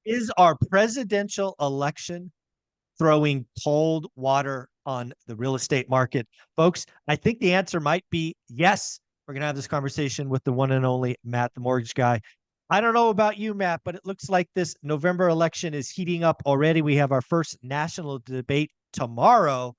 Is our presidential election throwing cold water on the real estate market? Folks, I think the answer might be yes. We're going to have this conversation with the one and only Matt, the mortgage guy. I don't know about you, Matt, but it looks like this November election is heating up already. We have our first national debate tomorrow.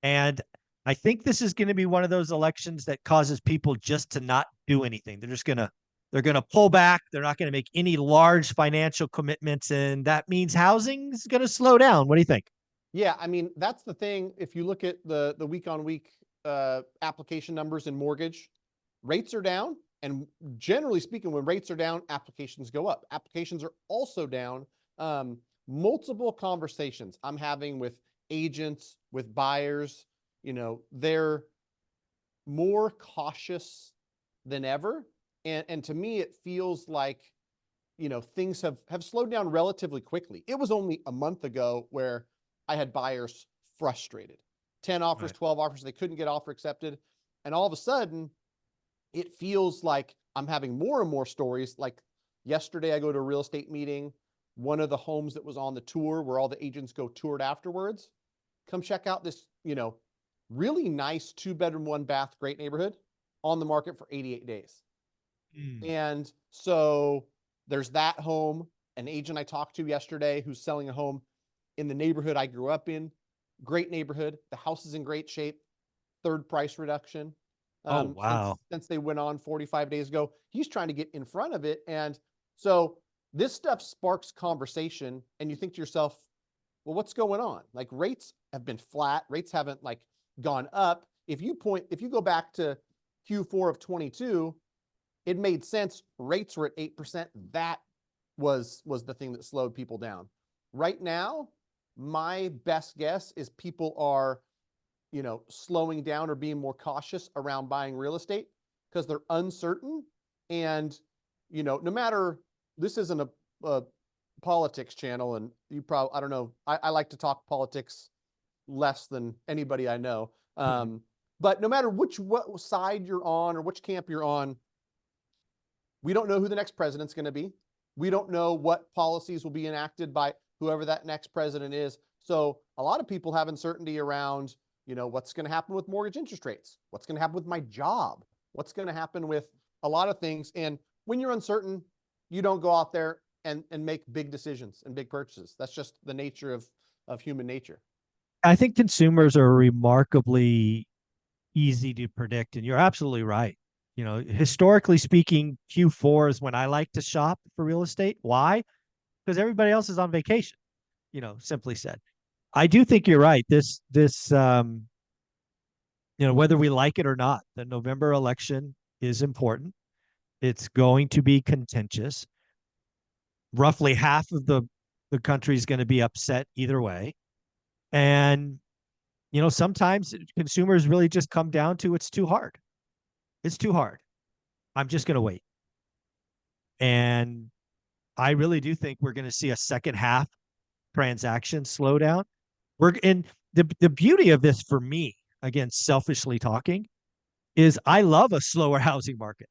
And I think this is going to be one of those elections that causes people just to not do anything. They're going to pull back. They're not going to make any large financial commitments, and that means housing is going to slow down. What do you think? Yeah, I mean, that's the thing. If you look at the week on week application numbers in mortgage, rates are down. And generally speaking, when rates are down, applications go up. Applications are also down. Multiple conversations I'm having with agents, with buyers, they're more cautious than ever. And to me, it feels like, things have slowed down relatively quickly. It was only a month ago where I had buyers frustrated. 10 offers, Right. 12 offers, they couldn't get offer accepted. And all of a sudden, it feels like I'm having more and more stories. Like yesterday, I go to a real estate meeting. One of the homes that was on the tour where all the agents go toured afterwards, come check out this, really nice 2-bedroom, 1-bath, great neighborhood on the market for 88 days. And so there's that home. An agent I talked to yesterday who's selling a home in the neighborhood I grew up in. Great neighborhood. The house is in great shape. Third price reduction. Oh, since wow. since they went on 45 days ago. He's trying to get in front of it. And so this stuff sparks conversation, and you think to yourself, well, what's going on? Like, rates have been flat. Rates haven't like gone up. If you go back to Q4 of 22, it made sense. Rates were at 8%. That was the thing that slowed people down. Right now, my best guess is people are, slowing down or being more cautious around buying real estate because they're uncertain. And, no matter, this isn't a politics channel, and you probably, I don't know, I like to talk politics less than anybody I know. But no matter what side you're on or which camp you're on, we don't know who the next president's going to be. We don't know what policies will be enacted by whoever that next president is. So a lot of people have uncertainty around, what's going to happen with mortgage interest rates? What's going to happen with my job? What's going to happen with a lot of things? And when you're uncertain, you don't go out there and make big decisions and big purchases. That's just the nature of human nature. I think consumers are remarkably easy to predict, and you're absolutely right. Historically speaking, Q4 is when I like to shop for real estate. Why? Because everybody else is on vacation, simply said. I do think you're right. Whether we like it or not, the November election is important. It's going to be contentious. Roughly half of the country is going to be upset either way. And, sometimes consumers really just come down to it's too hard. It's too hard. I'm just going to wait. And I really do think we're going to see a second half transaction slowdown. We're in the beauty of this for me, again, selfishly talking, is I love a slower housing market.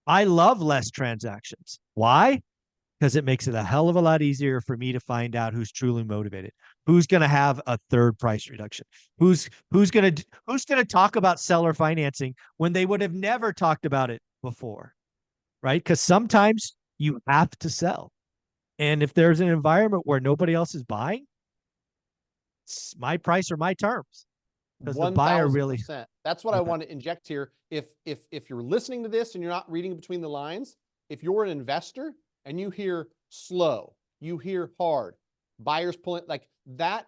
I love less transactions. Why? Because it makes it a hell of a lot easier for me to find out who's truly motivated, who's going to have a third price reduction, who's going to talk about seller financing when they would have never talked about it before, right? Because sometimes you have to sell, and if there's an environment where nobody else is buying, it's my price or my terms, because the buyer really 1000%. That's what I want to inject here. If you're listening to this and you're not reading between the lines, if you're an investor and you hear slow, you hear hard, buyers pulling, like that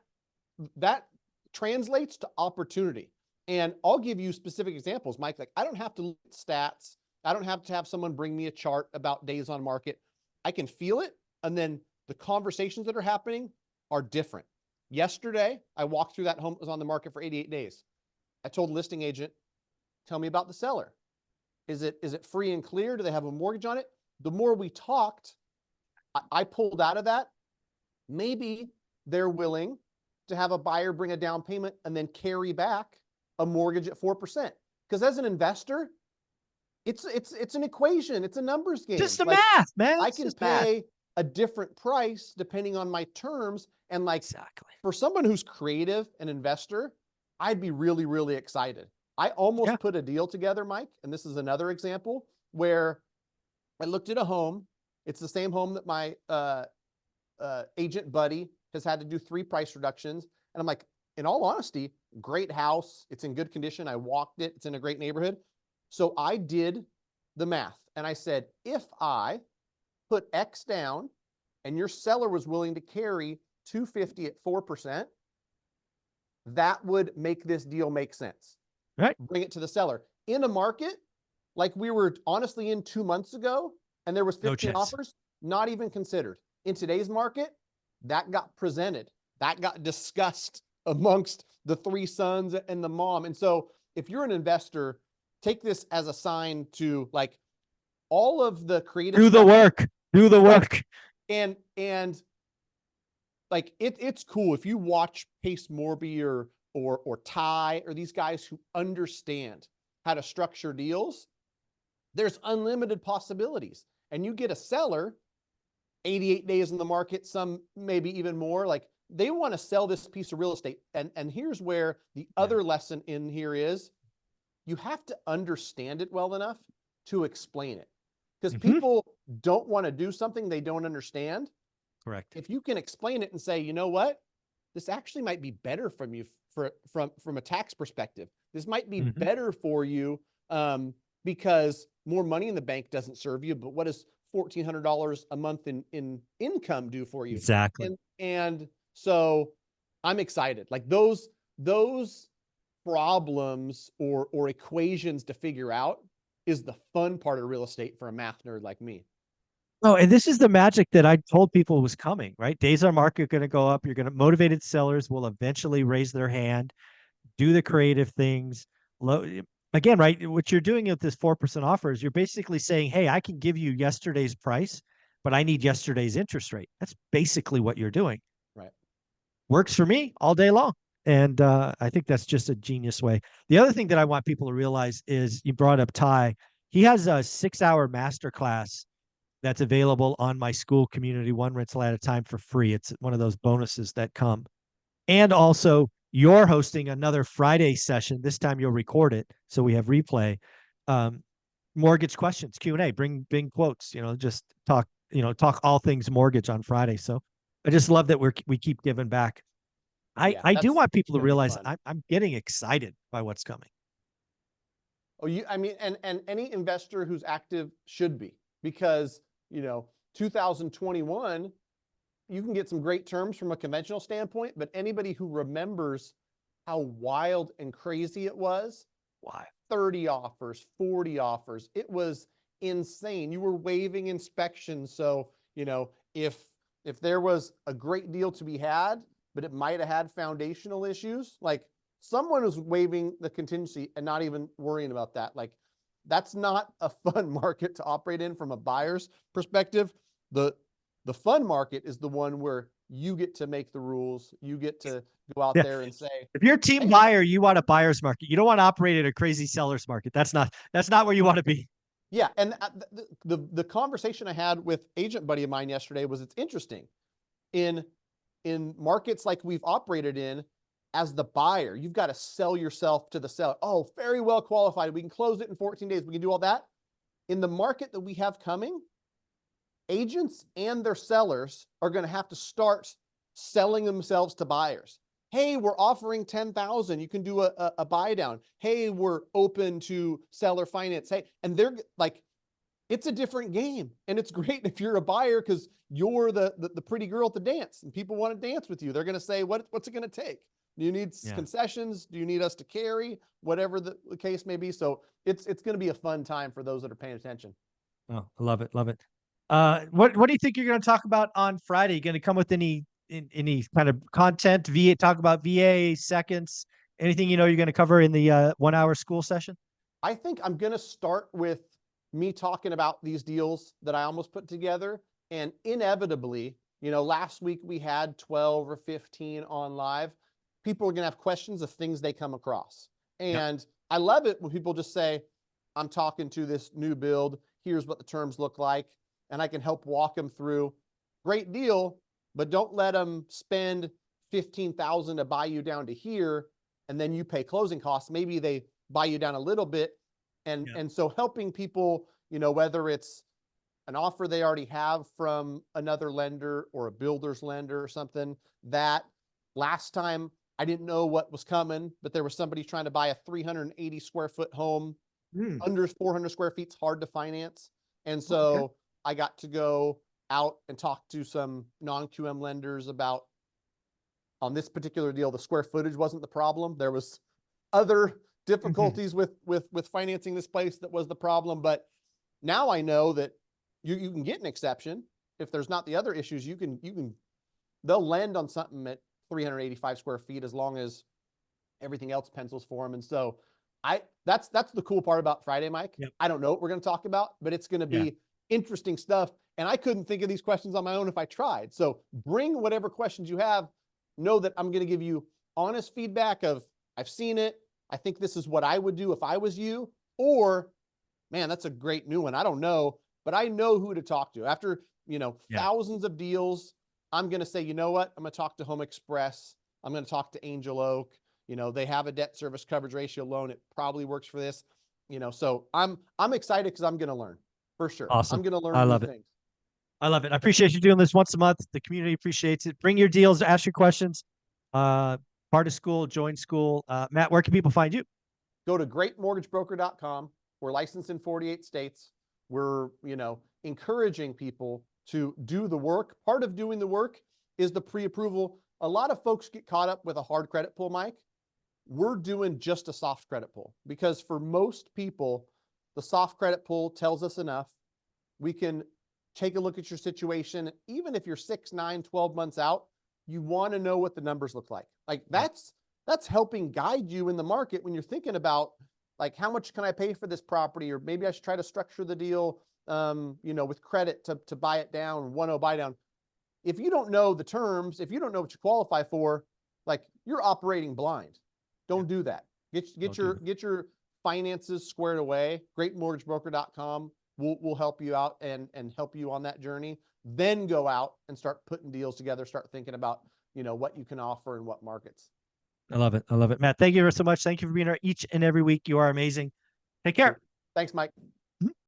translates to opportunity. And I'll give you specific examples, Mike. Like, I don't have to look at stats. I don't have to have someone bring me a chart about days on market. I can feel it. And then the conversations that are happening are different. Yesterday, I walked through that home that was on the market for 88 days. I told the listing agent, tell me about the seller. Is it free and clear? Do they have a mortgage on it? The more we talked, I pulled out of that. Maybe they're willing to have a buyer bring a down payment and then carry back a mortgage at 4%. Because as an investor, it's an equation. It's a numbers game. just the Like, math, man. I It's can just math. pay a different price depending on my terms. And like, Exactly. for someone who's creative, an investor, I'd be really, really excited. I Yeah. almost put a deal together, Mike, and this is another example where I looked at a home. It's the same home that my agent buddy has had to do 3 price reductions. And I'm like, in all honesty, great house. It's in good condition. I walked it. It's in a great neighborhood. So I did the math and I said, if I put X down and your seller was willing to carry 250 at 4%, that would make this deal make sense. Right. Bring it to the seller. In a market like we were honestly in 2 months ago, and there was 15 offers, not even considered. In today's market, that got presented. That got discussed amongst the 3 sons and the mom. And so if you're an investor, take this as a sign to like all of the creative Do the work. Do the work. And like it's cool if you watch Pace Morby or Ty or these guys who understand how to structure deals. There's unlimited possibilities, and you get a seller 88 days in the market, some maybe even more. Like they want to sell this piece of real estate, and here's where the other lesson in here is: you have to understand it well enough to explain it, because people don't want to do something they don't understand. Correct. If you can explain it and say, you know what, this actually might be better from you from a tax perspective. This might be better for you because more money in the bank doesn't serve you. But what does $1,400 a month in income do for you? Exactly. And so I'm excited. Like those problems or equations to figure out is the fun part of real estate for a math nerd like me. Oh, and this is the magic that I told people was coming, right? Days on market going to go up. You're going to motivated sellers will eventually raise their hand, do the creative things. Again, right? What you're doing with this 4% offers, you're basically saying, hey, I can give you yesterday's price, but I need yesterday's interest rate. That's basically what you're doing. Right. Works for me all day long. And I think that's just a genius way. The other thing that I want people to realize is you brought up Ty. He has a 6-hour masterclass that's available on my school community, one rental at a time for free. It's one of those bonuses that come. And also, you're hosting another Friday session. This time you'll record it, so we have replay. Mortgage questions, Q&A, bring quotes, just talk all things mortgage on Friday. So I just love that we keep giving back. I do want people to realize I'm getting excited by what's coming. Oh, I mean, and any investor who's active should be, because 2021, you can get some great terms from a conventional standpoint, but anybody who remembers how wild and crazy it was, 30 offers, 40 offers, it was insane. You were waiving inspections. So, if there was a great deal to be had, but it might have had foundational issues, like someone was waiving the contingency and not even worrying about that. Like, that's not a fun market to operate in from a buyer's perspective. The fun market is the one where you get to make the rules. You get to go out there and say, if you're a team buyer, you want a buyer's market. You don't want to operate in a crazy seller's market. That's not where you want to be. Yeah. And the conversation I had with agent buddy of mine yesterday was, it's interesting in markets like we've operated in. As the buyer, you've got to sell yourself to the seller. Oh, very well qualified. We can close it in 14 days. We can do all that. In the market that we have coming, agents and their sellers are going to have to start selling themselves to buyers. Hey, we're offering 10,000. You can do a buy down. Hey, we're open to seller finance. Hey, and they're like, it's a different game. And it's great if you're a buyer, because you're the pretty girl at the dance and people want to dance with you. They're going to say, what's it going to take? Do you need concessions? Do you need us to carry? Whatever the case may be. So it's going to be a fun time for those that are paying attention. Oh, I love it. Love it. What do you think you're going to talk about on Friday? You going to come with any kind of content, talk about VA, seconds, anything you're going to cover in the 1 hour school session? I think I'm going to start with me talking about these deals that I almost put together. And inevitably, last week we had 12 or 15 on live. People are going to have questions of things they come across. And I love it when people just say, I'm talking to this new build. Here's what the terms look like. And I can help walk them through. great deal, but don't let them spend 15,000 to buy you down to here, and then you pay closing costs. Maybe they buy you down a little bit. And so helping people, whether it's an offer they already have from another lender or a builder's lender or something, that last time I didn't know what was coming, but there was somebody trying to buy a 380 square foot home. Under 400 square feet, it's hard to finance. And so I got to go out and talk to some non-QM lenders about, on this particular deal, the square footage wasn't the problem. There was other difficulties with financing this place that was the problem. But now I know that you can get an exception if there's not the other issues. They'll lend on something at 385 square feet as long as everything else pencils for them. And so that's the cool part about Friday, Mike. I don't know what we're going to talk about, but it's going to be interesting stuff. And I couldn't think of these questions on my own if I tried. So bring whatever questions you have. Know that I'm going to give you honest feedback of, I've seen it, I think this is what I would do if I was you, or, man, that's a great new one. I don't know, but I know who to talk to. After, thousands of deals, I'm going to say, you know what? I'm going to talk to Home Express. I'm going to talk to Angel Oak. They have a debt service coverage ratio loan. It probably works for this. So I'm excited because I'm going to learn, for sure. Awesome. I'm going to learn I new love it. things. I love it. I appreciate you doing this once a month. The community appreciates it. Bring your deals, ask your questions. Part of school, join school. Matt, where can people find you? Go to greatmortgagebroker.com. We're licensed in 48 states. We're, encouraging people to do the work. Part of doing the work is the pre-approval. A lot of folks get caught up with a hard credit pull, Mike. We're doing just a soft credit pull because for most people, the soft credit pull tells us enough. We can take a look at your situation. Even if you're 6, 9, 12 months out, you want to know what the numbers look like. Like that's helping guide you in the market when you're thinking about, like, how much can I pay for this property? Or maybe I should try to structure the deal, with credit to buy it down, 1.0 buy down. If you don't know the terms, if you don't know what you qualify for, like, you're operating blind. Don't do that. Get your finances squared away. Greatmortgagebroker.com will help you out and help you on that journey. Then go out and start putting deals together. Start thinking about, what you can offer and what markets. I love it. I love it. Matt, thank you so much. Thank you for being here each and every week. You are amazing. Take care. Thanks, Mike.